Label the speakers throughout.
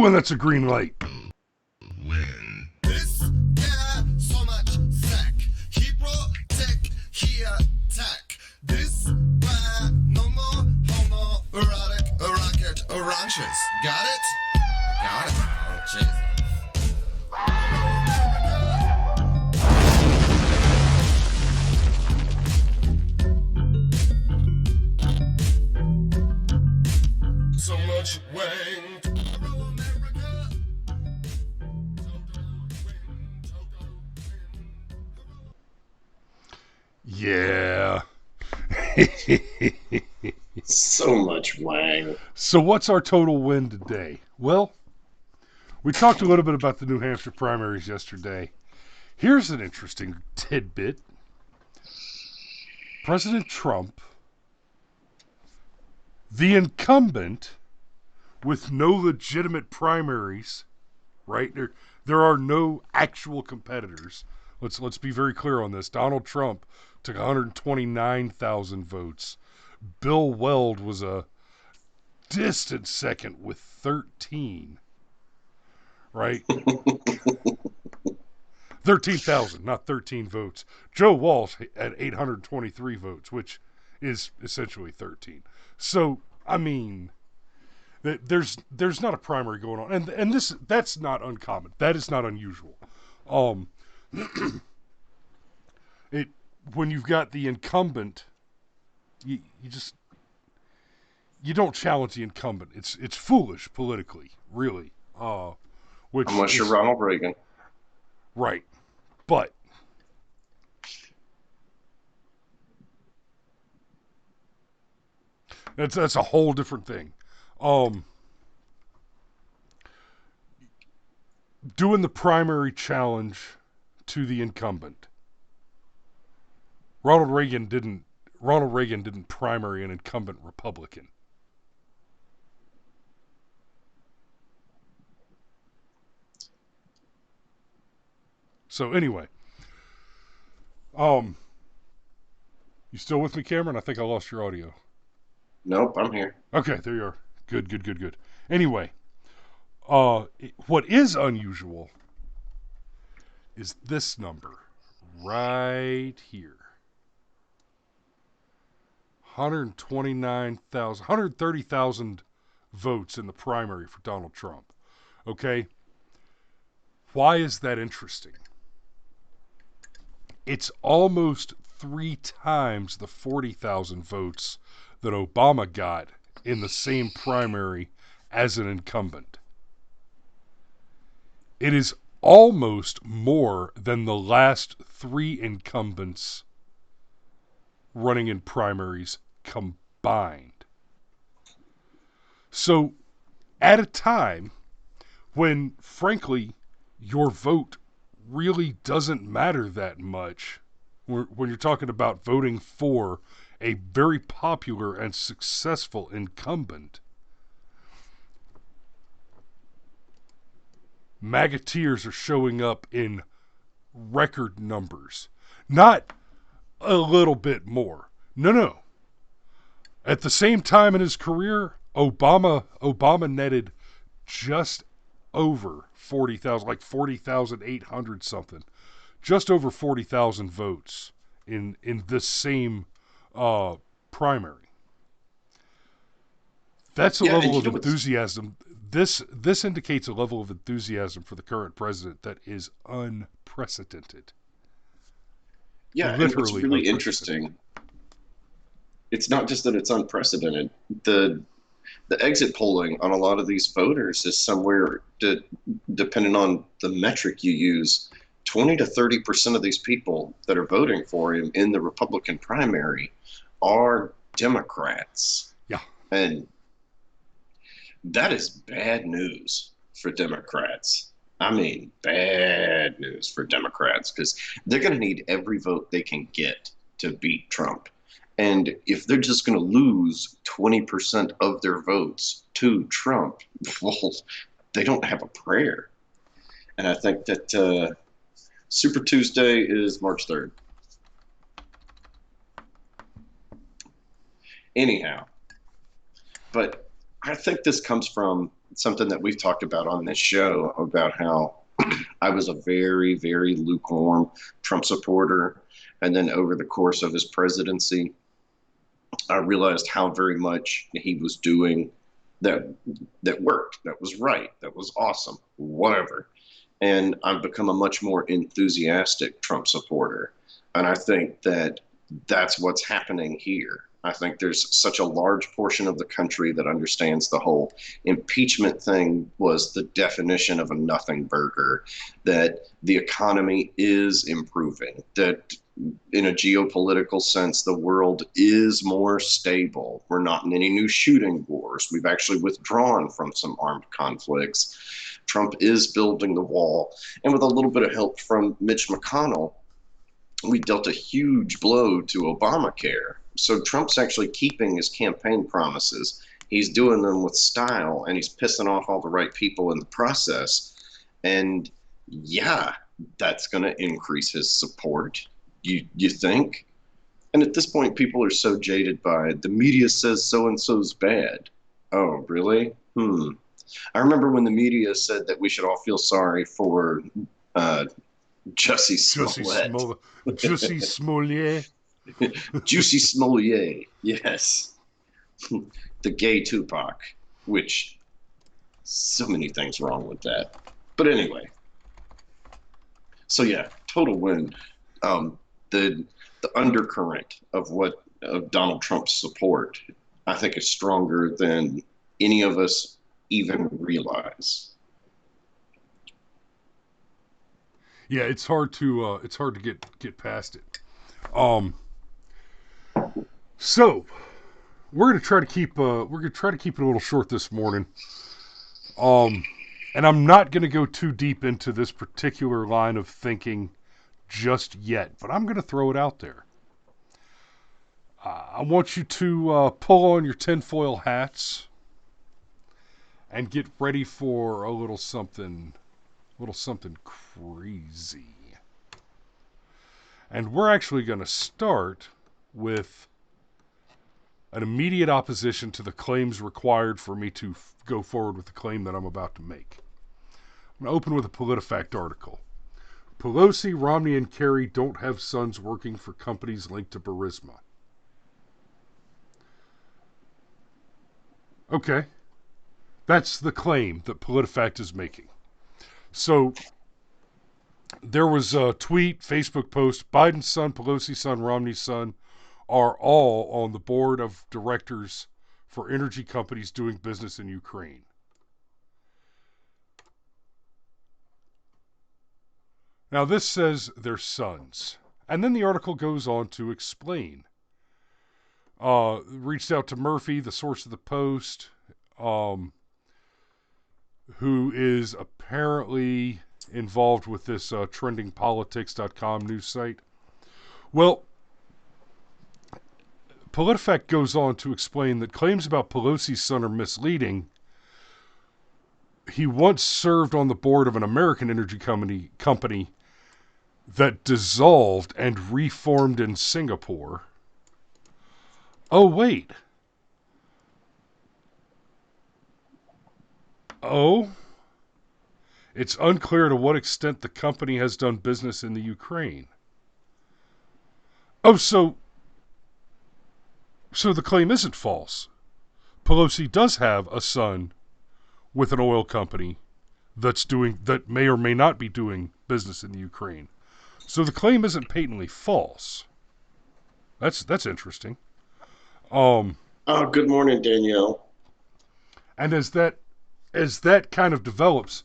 Speaker 1: Ooh, and that's a green light.
Speaker 2: Win. This guy so much sack. He protect, he attack. This why no more homo erotic rocket ranches. Got it? Got it. Oh, jeez. So much wang. Tomorrow, America.
Speaker 1: Yeah.
Speaker 3: So much wang.
Speaker 1: So what's our total win today? Well, we talked a little bit about the New Hampshire primaries yesterday. Here's an interesting tidbit. President Trump, the incumbent with no legitimate primaries, right? There are no actual competitors. Let's be very clear on this. Donald Trump took 129,000 votes. Bill Weld was a distant second with 13. Right? 13,000, not 13 votes. Joe Walsh had 823 votes, which is essentially 13. So, I mean, there's not a primary going on, and that's not uncommon. That is not unusual. When you've got the incumbent, you don't challenge the incumbent. It's foolish politically, really.
Speaker 3: Unless you're Ronald Reagan.
Speaker 1: Right. But that's a whole different thing. Doing the primary challenge to the incumbent. Ronald Reagan didn't primary an incumbent Republican. So anyway, you still with me, Cameron? I think I lost your audio.
Speaker 3: Nope, I'm here.
Speaker 1: Okay, there you are. Good. Anyway, what is unusual is this number right here. 130,000 votes in the primary for Donald Trump. Okay? Why is that interesting? It's almost 3 times the 40,000 votes that Obama got in the same primary as an incumbent. It is almost more than the last 3 incumbents running in primaries combined. So, at a time when, frankly, your vote really doesn't matter that much when you're talking about voting for a very popular and successful incumbent, MAGAteers are showing up in record numbers. Not a little bit more. No. At the same time in his career, Obama netted just over 40,000, like 40,800 something. Just over 40,000 votes in this same primary. That's a level of enthusiasm. This indicates a level of enthusiasm for the current president that is unprecedented.
Speaker 3: Yeah, and what's really interesting, it's not just that it's unprecedented. The exit polling on a lot of these voters is somewhere, depending on the metric you use, 20 to 30% of these people that are voting for him in the Republican primary are Democrats.
Speaker 1: Yeah.
Speaker 3: And that is bad news for Democrats. I mean, bad news for Democrats, because they're going to need every vote they can get to beat Trump. And if they're just going to lose 20% of their votes to Trump, well, they don't have a prayer. And I think that Super Tuesday is March 3rd. Anyhow, but I think this comes from something that we've talked about on this show about how I was a very, very lukewarm Trump supporter. And then over the course of his presidency, I realized how very much he was doing that that worked, that was right, that was awesome, whatever. And I've become a much more enthusiastic Trump supporter. And I think that that's what's happening here. I think there's such a large portion of the country that understands the whole impeachment thing was the definition of a nothing burger, that the economy is improving, that in a geopolitical sense, the world is more stable. We're not in any new shooting wars. We've actually withdrawn from some armed conflicts. Trump is building the wall. And with a little bit of help from Mitch McConnell, we dealt a huge blow to Obamacare. So Trump's actually keeping his campaign promises. He's doing them with style, and he's pissing off all the right people in the process. And yeah, that's going to increase his support. You think? And at this point, people are so jaded by the media says so and so's bad. Oh, really? I remember when the media said that we should all feel sorry for Jussie Smollett.
Speaker 1: Jussie Smollett.
Speaker 3: Juicy Smollett, yes. The gay Tupac, which so many things wrong with that. But anyway. So yeah, total win. The undercurrent of Donald Trump's support, I think, is stronger than any of us even realize.
Speaker 1: Yeah, it's hard to get past it. So we're gonna try to keep it a little short this morning. And I'm not gonna go too deep into this particular line of thinking just yet, but I'm gonna throw it out there. I want you to pull on your tinfoil hats and get ready for a little something crazy. And we're actually going to start with an immediate opposition to the claims required for me to go forward with the claim that I'm about to make. I'm going to open with a PolitiFact article. Pelosi, Romney, and Kerry don't have sons working for companies linked to Burisma. Okay. That's the claim that PolitiFact is making. So there was a tweet, Facebook post, Biden's son, Pelosi's son, Romney's son are all on the board of directors for energy companies doing business in Ukraine. Now this says they're sons. And then the article goes on to explain. Reached out to Murphy, the source of the post, who is apparently involved with this trendingpolitics.com news site. Well, PolitiFact goes on to explain that claims about Pelosi's son are misleading. He once served on the board of an American energy company that dissolved and reformed in Singapore. Oh, wait. Oh? It's unclear to what extent the company has done business in the Ukraine. Oh, so the claim isn't false. Pelosi does have a son with an oil company that may or may not be doing business in the Ukraine. So the claim isn't patently false. That's interesting.
Speaker 3: Good morning, Danielle.
Speaker 1: And as that kind of develops,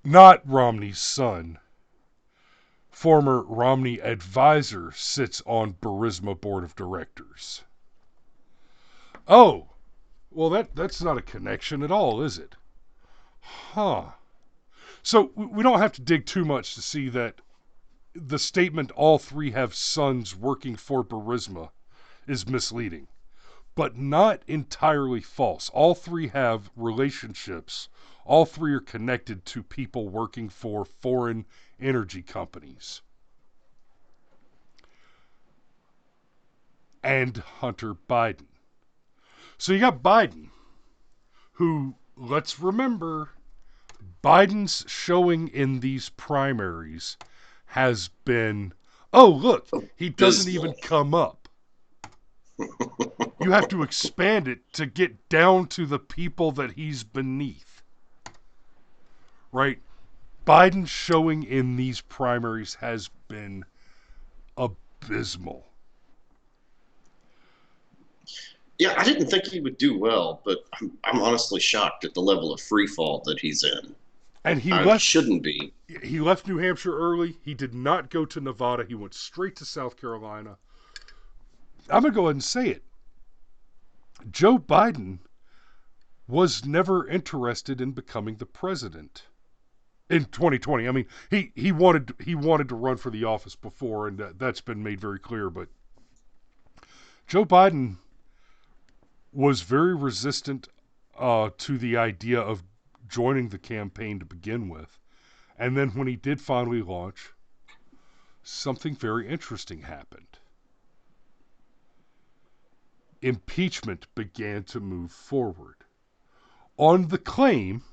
Speaker 1: not Romney's son. Former Romney advisor sits on Burisma board of directors. Oh, well that's not a connection at all, is it? Huh. So we don't have to dig too much to see that the statement all three have sons working for Burisma is misleading, but not entirely false. All three have relationships. All three are connected to people working for foreign energy companies. And Hunter Biden. So you got Biden, who, let's remember, Biden's showing in these primaries has been, oh, look, he doesn't even come up. You have to expand it to get down to the people that he's beneath. Right? Biden's showing in these primaries has been abysmal.
Speaker 3: Yeah, I didn't think he would do well, but I'm honestly shocked at the level of free fall that he's in.
Speaker 1: And he
Speaker 3: shouldn't be.
Speaker 1: He left New Hampshire early. He did not go to Nevada. He went straight to South Carolina. I'm going to go ahead and say it. Joe Biden was never interested in becoming the president in 2020. I mean, he wanted to run for the office before, and that's been made very clear. But Joe Biden was very resistant to the idea of joining the campaign to begin with. And then when he did finally launch, something very interesting happened. Impeachment began to move forward on the claim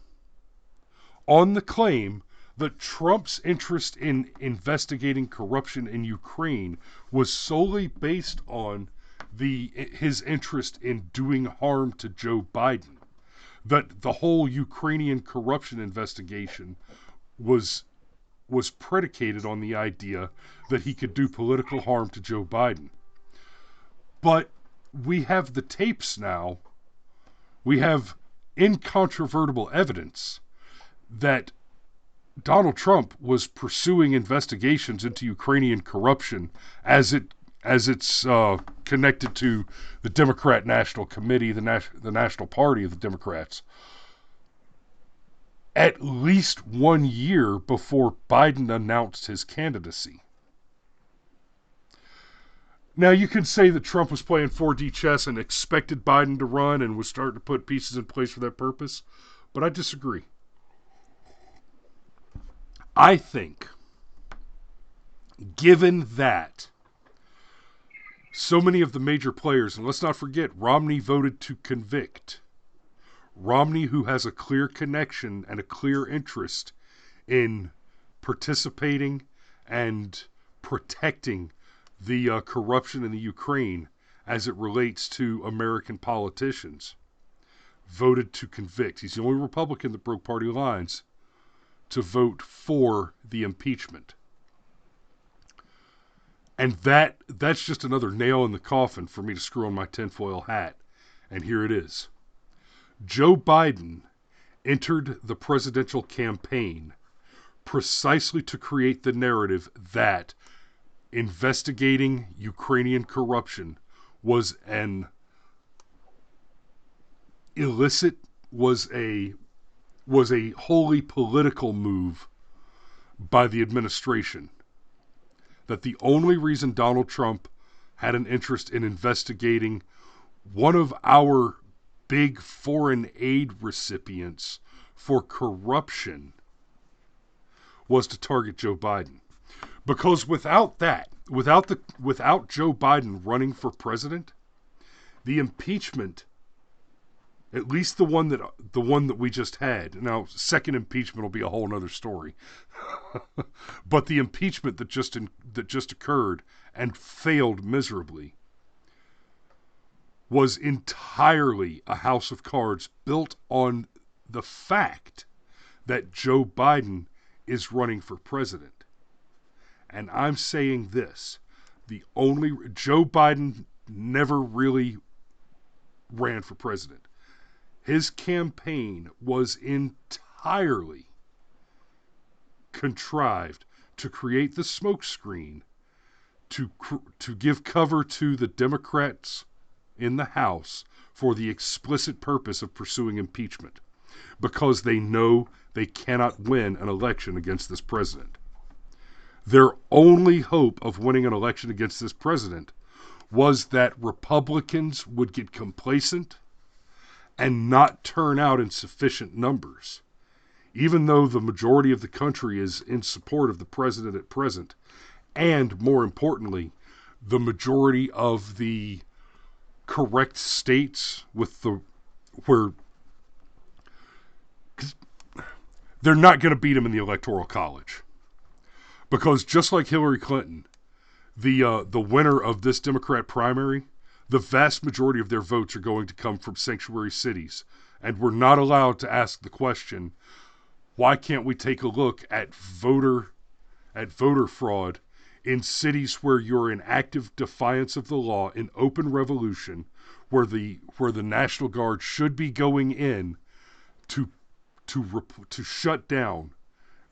Speaker 1: that Trump's interest in investigating corruption in Ukraine was solely based on his interest in doing harm to Joe Biden. That the whole Ukrainian corruption investigation was predicated on the idea that he could do political harm to Joe Biden. But we have the tapes now. We have incontrovertible evidence that Donald Trump was pursuing investigations into Ukrainian corruption as it's connected to the Democrat National Committee, the National Party of the Democrats, at least 1 year before Biden announced his candidacy. Now, you can say that Trump was playing 4D chess and expected Biden to run and was starting to put pieces in place for that purpose, but I disagree. I think, given that so many of the major players, and let's not forget, Romney voted to convict. Romney, who has a clear connection and a clear interest in participating and protecting the corruption in the Ukraine as it relates to American politicians, voted to convict. He's the only Republican that broke party lines to vote for the impeachment. And that's just another nail in the coffin for me to screw on my tinfoil hat. And here it is. Joe Biden entered the presidential campaign precisely to create the narrative that investigating Ukrainian corruption was an illicit, was a wholly political move by the administration. That the only reason Donald Trump had an interest in investigating one of our big foreign aid recipients for corruption was to target Joe Biden. Because without that, without Joe Biden running for president, the impeachment, at least the one that we just had. Now, second impeachment will be a whole other story. But the impeachment that just occurred and failed miserably was entirely a house of cards built on the fact that Joe Biden is running for president. And I'm saying this, Joe Biden never really ran for president. His campaign was entirely contrived to create the smokescreen to give cover to the Democrats in the House for the explicit purpose of pursuing impeachment, because they know they cannot win an election against this president. Their only hope of winning an election against this president was that Republicans would get complacent and not turn out in sufficient numbers, even though the majority of the country is in support of the president at present, and more importantly, the majority of the correct states with the where, cause they're not going to beat him in the Electoral College, because just like Hillary Clinton, the winner of this Democrat primary, the vast majority of their votes are going to come from sanctuary cities, and we're not allowed to ask the question, why can't we take a look at voter fraud in cities where you're in active defiance of the law, in open revolution, where the National Guard should be going in to shut down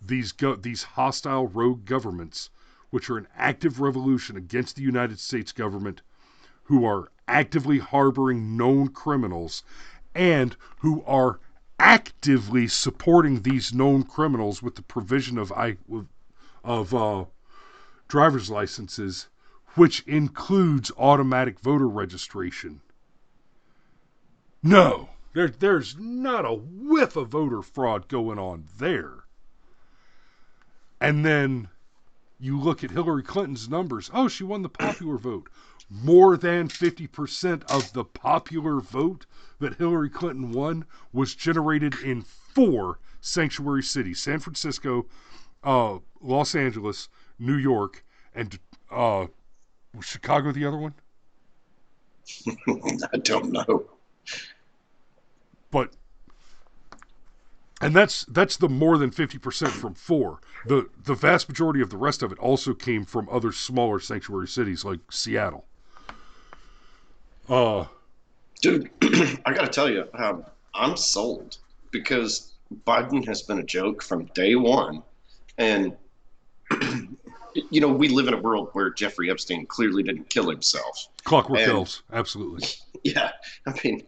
Speaker 1: these hostile rogue governments, which are in active revolution against the United States government, who are actively harboring known criminals, and who are actively supporting these known criminals with the provision of driver's licenses, which includes automatic voter registration. No, there's not a whiff of voter fraud going on there. And then you look at Hillary Clinton's numbers. Oh, she won the popular vote. More than 50% of the popular vote that Hillary Clinton won was generated in 4 sanctuary cities: San Francisco, Los Angeles, New York, and was Chicago the other one?
Speaker 3: I don't know.
Speaker 1: But, and that's the more than 50% from 4. The vast majority of the rest of it also came from other smaller sanctuary cities like Seattle.
Speaker 3: Dude, I gotta tell you, I'm sold, because Biden has been a joke from day one. And, you know, we live in a world where Jeffrey Epstein clearly didn't kill himself.
Speaker 1: Clockwork Elves, absolutely.
Speaker 3: Yeah, I mean,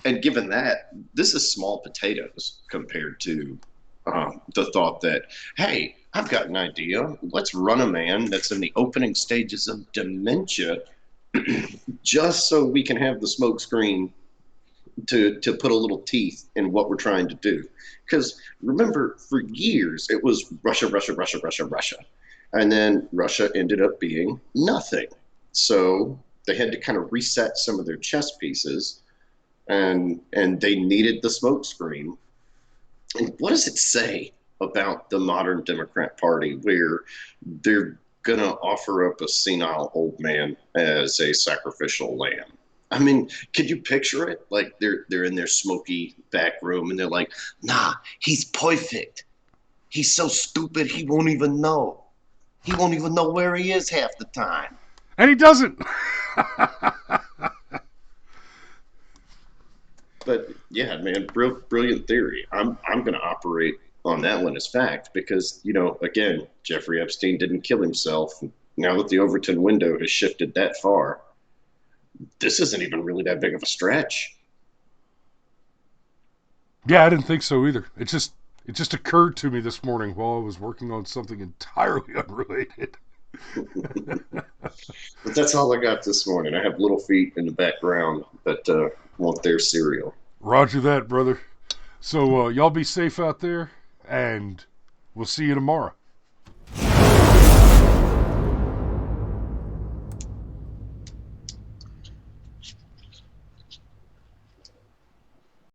Speaker 3: and given that, this is small potatoes compared to the thought that, hey, I've got an idea. Let's run a man that's in the opening stages of dementia just so we can have the smoke screen to put a little teeth in what we're trying to do. Because remember, for years, it was Russia, Russia, Russia, Russia, Russia. And then Russia ended up being nothing. So they had to kind of reset some of their chess pieces, and they needed the smoke screen. And what does it say about the modern Democrat Party, where they're going to offer up a senile old man as a sacrificial lamb? I mean, could you picture it? Like they're in their smoky back room and they're like, nah, he's perfect. He's so stupid he won't even know. He won't even know where he is half the time.
Speaker 1: And he doesn't.
Speaker 3: But yeah, man, brilliant theory. I'm going to operate on that one as fact, because, you know, again, Jeffrey Epstein didn't kill himself. Now that the Overton window has shifted that far, this isn't even really that big of a stretch.
Speaker 1: Yeah, I didn't think so either. It just occurred to me this morning while I was working on something entirely unrelated.
Speaker 3: But that's all I got this morning. I have little feet in the background that want their cereal.
Speaker 1: Roger that, brother. So y'all be safe out there, and we'll see you tomorrow.